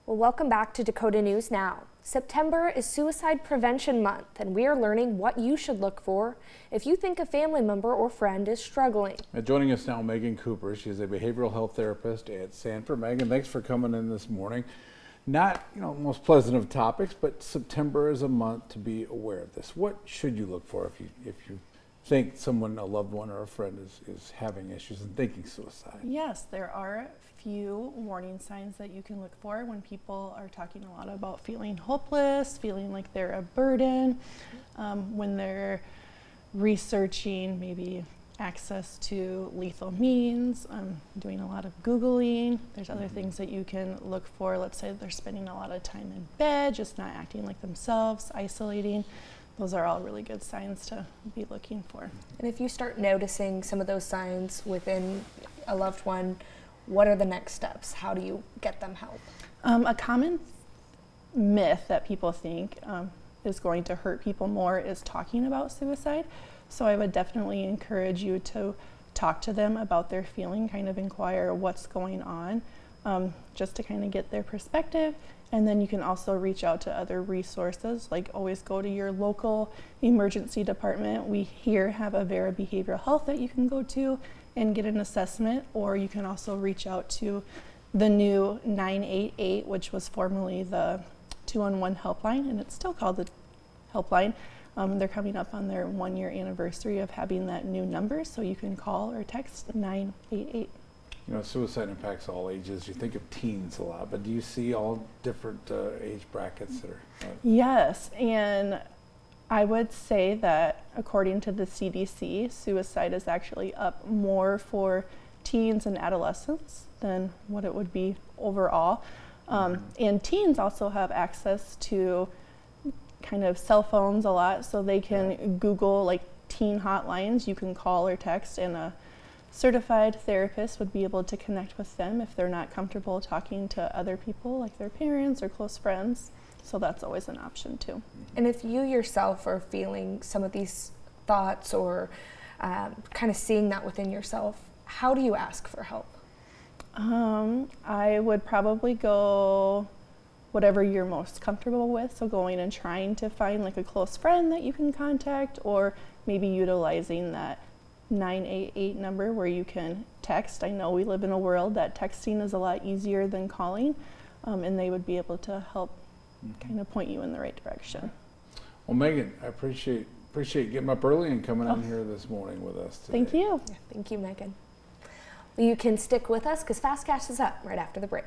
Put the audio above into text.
Well, welcome back to Dakota News Now. September is Suicide Prevention Month, and we are learning what you should look for if you think a family member or friend is struggling. Joining us now, Megan Cooper. She's a behavioral health therapist at Sanford. Megan, thanks for coming in this morning. Not, most pleasant of topics, but September is a month to be aware of this. What should you look for if you think someone, a loved one or a friend is having issues and thinking suicide? Yes, there are a few warning signs that you can look for when people are talking a lot about feeling hopeless, feeling like they're a burden, when they're researching maybe access to lethal means, doing a lot of Googling. There's other things that you can look for. Let's say they're spending a lot of time in bed, just not acting like themselves, isolating. Those are all really good signs to be looking for. And if you start noticing some of those signs within a loved one, what are the next steps? How do you get them help? A common myth that people think is going to hurt people more is talking about suicide. So I would definitely encourage you to talk to them about their feeling, kind of inquire what's going on, just to kind of get their perspective. And then you can also reach out to other resources, like always go to your local emergency department. We here have Avera Behavioral Health that you can go to and get an assessment, or you can also reach out to the new 988, which was formerly the 211 helpline, and it's still called the helpline. They're coming up on their 1-year anniversary of having that new number, so you can call or text 988. Suicide impacts all ages. You think of teens a lot, but do you see all different age brackets that are? Yes, and I would say that according to the CDC, suicide is actually up more for teens and adolescents than what it would be overall. And teens also have access to kind of cell phones a lot, so they can Google like teen hotlines. You can call or text, and a certified therapist would be able to connect with them if they're not comfortable talking to other people like their parents or close friends. So that's always an option too. And if you yourself are feeling some of these thoughts or kind of seeing that within yourself, how do you ask for help? I would probably go whatever you're most comfortable with. So going and trying to find like a close friend that you can contact, or maybe utilizing that 988 number where you can text. I know we live in a world that texting is a lot easier than calling, and they would be able to help kind of point you in the right direction. Well, Megan, I appreciate getting up early and coming on here this morning with us today. Thank you. Yeah, thank you, Megan. Well, you can stick with us because Fast Cash is up right after the break.